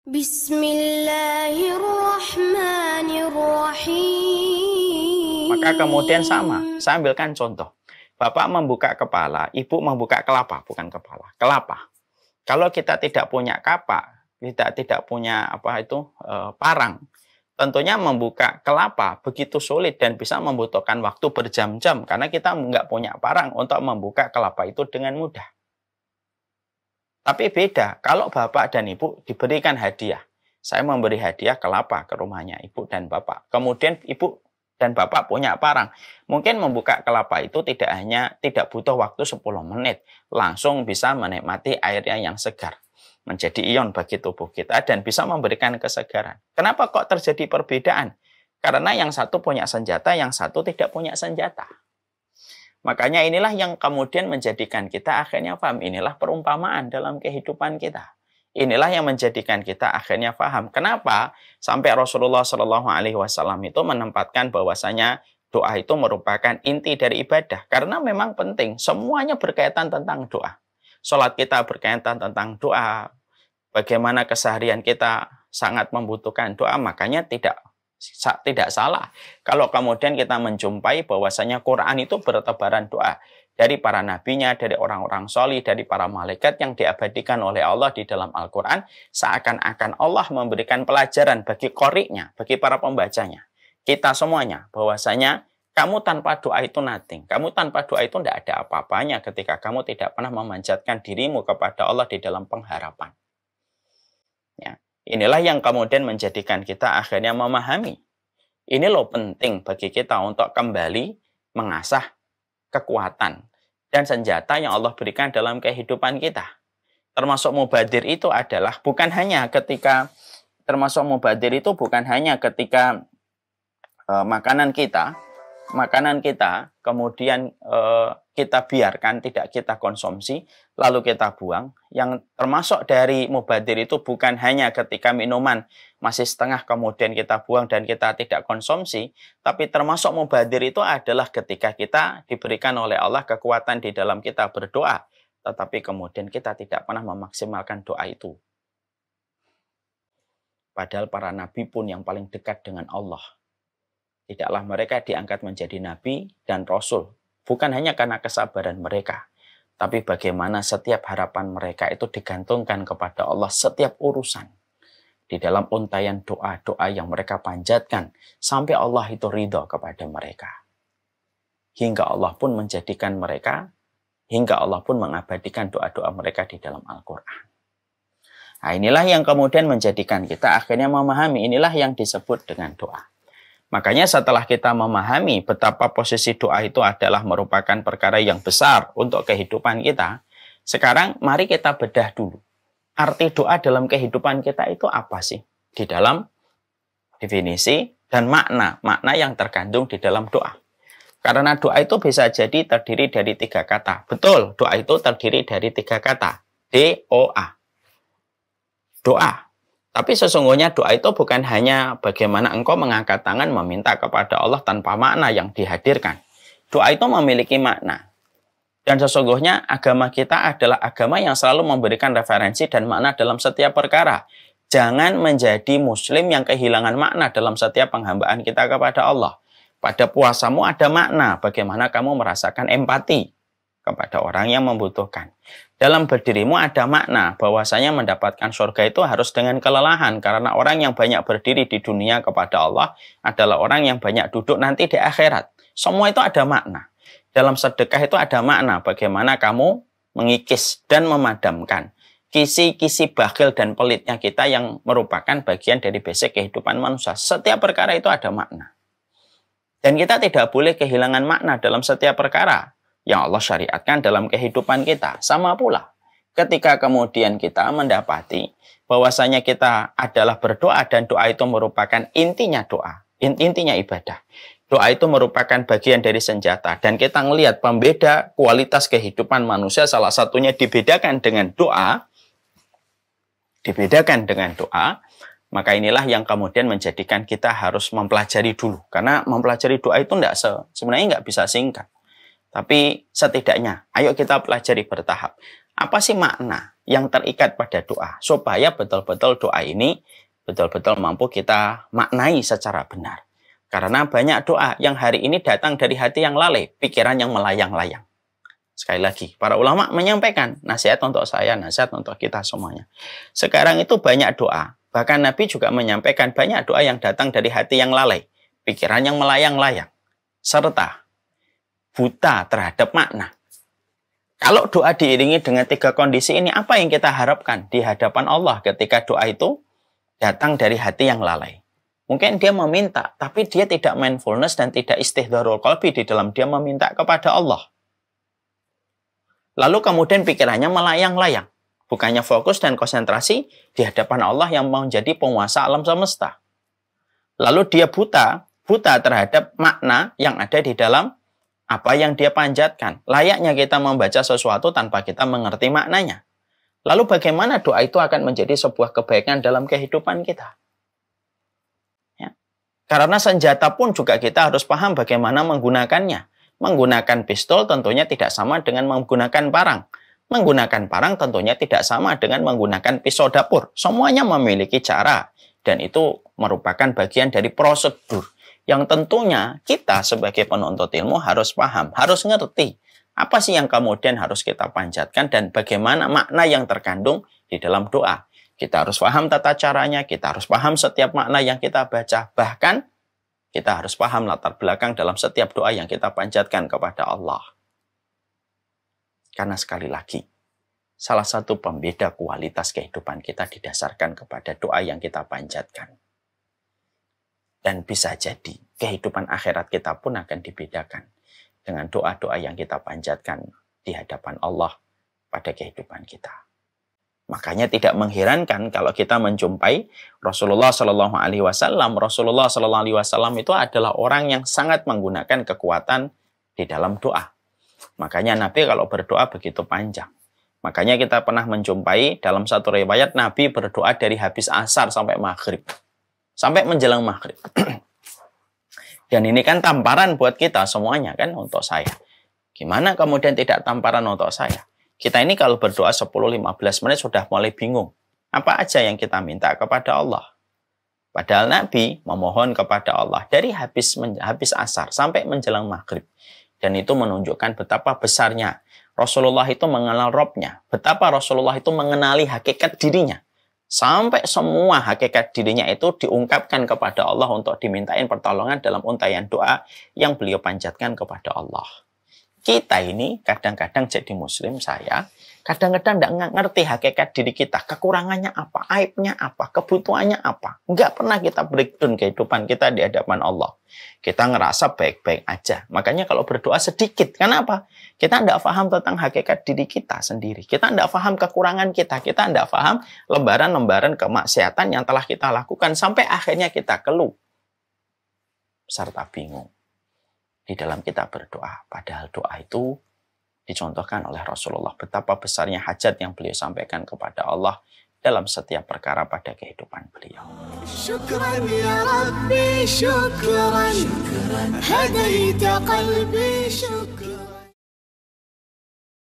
Bismillahirrahmanirrahim. Maka kemudian sama, saya ambilkan contoh. Bapak membuka kepala, ibu membuka kelapa, bukan kepala, kelapa. Kalau kita tidak punya kapak, tidak punya parang, tentunya membuka kelapa begitu sulit dan bisa membutuhkan waktu berjam-jam karena kita nggak punya parang untuk membuka kelapa itu dengan mudah. Tapi beda, kalau bapak dan ibu diberikan hadiah. Saya memberi hadiah kelapa ke rumahnya ibu dan bapak. Kemudian ibu dan bapak punya parang. Mungkin membuka kelapa itu tidak butuh waktu 10 menit. Langsung bisa menikmati airnya yang segar. Menjadi ion bagi tubuh kita dan bisa memberikan kesegaran. Kenapa kok terjadi perbedaan? Karena yang satu punya senjata, yang satu tidak punya senjata. Makanya inilah yang kemudian menjadikan kita akhirnya paham. Inilah perumpamaan dalam kehidupan kita. Inilah yang menjadikan kita akhirnya paham. Kenapa sampai Rasulullah SAW itu menempatkan bahwasanya doa itu merupakan inti dari ibadah. Karena memang penting. Semuanya berkaitan tentang doa. Salat kita berkaitan tentang doa. Bagaimana keseharian kita sangat membutuhkan doa. Makanya tidak salah kalau kemudian kita menjumpai bahwasanya Quran itu bertebaran doa dari para nabinya, dari orang-orang solih, dari para malaikat yang diabadikan oleh Allah di dalam Al-Quran, seakan-akan Allah memberikan pelajaran bagi qori'nya, bagi para pembacanya, kita semuanya, bahwasanya kamu tanpa doa itu nothing, kamu tanpa doa itu tidak ada apa-apanya ketika kamu tidak pernah memanjatkan dirimu kepada Allah di dalam pengharapan. Ya. Inilah yang kemudian menjadikan kita akhirnya memahami. Ini loh penting bagi kita untuk kembali mengasah kekuatan dan senjata yang Allah berikan dalam kehidupan kita. Termasuk mubadir itu adalah bukan hanya ketika makanan kita kemudian kita biarkan, tidak kita konsumsi, lalu kita buang. Yang termasuk dari mubadir itu bukan hanya ketika minuman masih setengah kemudian kita buang dan kita tidak konsumsi, tapi termasuk mubadir itu adalah ketika kita diberikan oleh Allah kekuatan di dalam kita berdoa, tetapi kemudian kita tidak pernah memaksimalkan doa itu. Padahal para nabi pun yang paling dekat dengan Allah, tidaklah mereka diangkat menjadi nabi dan rasul. Bukan hanya karena kesabaran mereka, tapi bagaimana setiap harapan mereka itu digantungkan kepada Allah setiap urusan. Di dalam untayan doa-doa yang mereka panjatkan, sampai Allah itu ridho kepada mereka. Hingga Allah pun mengabadikan doa-doa mereka di dalam Al-Quran. Nah, inilah yang kemudian menjadikan kita akhirnya memahami, inilah yang disebut dengan doa. Makanya setelah kita memahami betapa posisi doa itu adalah merupakan perkara yang besar untuk kehidupan kita, sekarang mari kita bedah dulu. Arti doa dalam kehidupan kita itu apa sih? Di dalam definisi dan makna yang terkandung di dalam doa. Karena doa itu bisa jadi terdiri dari 3 kata. Betul, doa itu terdiri dari 3 kata. D-O-A. Doa. Tapi sesungguhnya doa itu bukan hanya bagaimana engkau mengangkat tangan meminta kepada Allah tanpa makna yang dihadirkan. Doa itu memiliki makna. Dan sesungguhnya agama kita adalah agama yang selalu memberikan referensi dan makna dalam setiap perkara. Jangan menjadi muslim yang kehilangan makna dalam setiap penghambaan kita kepada Allah. Pada puasamu ada makna bagaimana kamu merasakan empati kepada orang yang membutuhkan. Dalam berdirimu ada makna bahwasanya mendapatkan surga itu harus dengan kelelahan, karena orang yang banyak berdiri di dunia kepada Allah adalah orang yang banyak duduk nanti di akhirat. Semua itu ada makna. Dalam sedekah itu ada makna bagaimana kamu mengikis dan memadamkan kisi-kisi bakhil dan pelitnya kita yang merupakan bagian dari basic kehidupan manusia. Setiap perkara itu ada makna. Dan kita tidak boleh kehilangan makna dalam setiap perkara yang Allah syariatkan dalam kehidupan kita. Sama pula ketika kemudian kita mendapati bahwasanya kita adalah berdoa dan doa itu merupakan intinya doa, intinya ibadah. Doa itu merupakan bagian dari senjata dan kita melihat pembeda kualitas kehidupan manusia, salah satunya dibedakan dengan doa, maka inilah yang kemudian menjadikan kita harus mempelajari dulu. Karena mempelajari doa itu sebenarnya nggak bisa singkat. Tapi setidaknya, ayo kita pelajari bertahap. Apa sih makna yang terikat pada doa? Supaya betul-betul doa ini betul-betul mampu kita maknai secara benar. Karena banyak doa yang hari ini datang dari hati yang lalai, pikiran yang melayang-layang. Sekali lagi, para ulama menyampaikan nasihat untuk saya, nasihat untuk kita semuanya. Sekarang itu banyak doa. Bahkan Nabi juga menyampaikan banyak doa yang datang dari hati yang lalai, pikiran yang melayang-layang, serta buta terhadap makna. Kalau doa diiringi dengan 3 kondisi ini, apa yang kita harapkan di hadapan Allah ketika doa itu datang dari hati yang lalai? Mungkin dia meminta, tapi dia tidak mindfulness dan tidak istihdharul qalbi di dalam dia meminta kepada Allah. Lalu kemudian pikirannya melayang-layang. Bukannya fokus dan konsentrasi di hadapan Allah yang mau menjadi penguasa alam semesta. Lalu dia buta terhadap makna yang ada di dalam apa yang dia panjatkan. Layaknya kita membaca sesuatu tanpa kita mengerti maknanya. Lalu bagaimana doa itu akan menjadi sebuah kebaikan dalam kehidupan kita? Ya. Karena senjata pun juga kita harus paham bagaimana menggunakannya. Menggunakan pistol tentunya tidak sama dengan menggunakan parang. Menggunakan parang tentunya tidak sama dengan menggunakan pisau dapur. Semuanya memiliki cara. Dan itu merupakan bagian dari prosedur. Yang tentunya kita sebagai penuntut ilmu harus paham, harus ngerti. Apa sih yang kemudian harus kita panjatkan dan bagaimana makna yang terkandung di dalam doa. Kita harus paham tata caranya, kita harus paham setiap makna yang kita baca. Bahkan kita harus paham latar belakang dalam setiap doa yang kita panjatkan kepada Allah. Karena sekali lagi, salah satu pembeda kualitas kehidupan kita didasarkan kepada doa yang kita panjatkan. Dan bisa jadi kehidupan akhirat kita pun akan dibedakan dengan doa-doa yang kita panjatkan di hadapan Allah pada kehidupan kita. Makanya tidak mengherankan kalau kita menjumpai Rasulullah Shallallahu Alaihi Wasallam. Rasulullah Shallallahu Alaihi Wasallam itu adalah orang yang sangat menggunakan kekuatan di dalam doa. Makanya Nabi kalau berdoa begitu panjang. Makanya kita pernah menjumpai dalam satu riwayat Nabi berdoa dari habis asar sampai maghrib. Sampai menjelang maghrib. Dan ini kan tamparan buat kita semuanya kan untuk saya. Gimana kemudian tidak tamparan untuk saya? Kita ini kalau berdoa 10-15 menit sudah mulai bingung. Apa aja yang kita minta kepada Allah? Padahal Nabi memohon kepada Allah dari habis asar sampai menjelang maghrib. Dan itu menunjukkan betapa besarnya Rasulullah itu mengenal Robnya. Betapa Rasulullah itu mengenali hakikat dirinya. Sampai semua hakikat dirinya itu diungkapkan kepada Allah untuk dimintain pertolongan dalam untayan doa yang beliau panjatkan kepada Allah. Kita ini kadang-kadang jadi muslim, saya kadang-kadang tidak ngerti hakikat diri kita. Kekurangannya apa, aibnya apa, kebutuhannya apa. Nggak pernah kita breakdown kehidupan kita di hadapan Allah. Kita ngerasa baik-baik aja. Makanya kalau berdoa sedikit. Kenapa? Kita tidak paham tentang hakikat diri kita sendiri. Kita tidak paham kekurangan kita. Kita tidak paham lembaran-lembaran kemaksiatan yang telah kita lakukan. Sampai akhirnya kita keluh. Serta bingung di dalam kita berdoa. Padahal doa itu dicontohkan oleh Rasulullah. Betapa besarnya hajat yang beliau sampaikan kepada Allah dalam setiap perkara pada kehidupan beliau. Syukran ya Rabbi, syukran. Hadaita qalbi, syukran.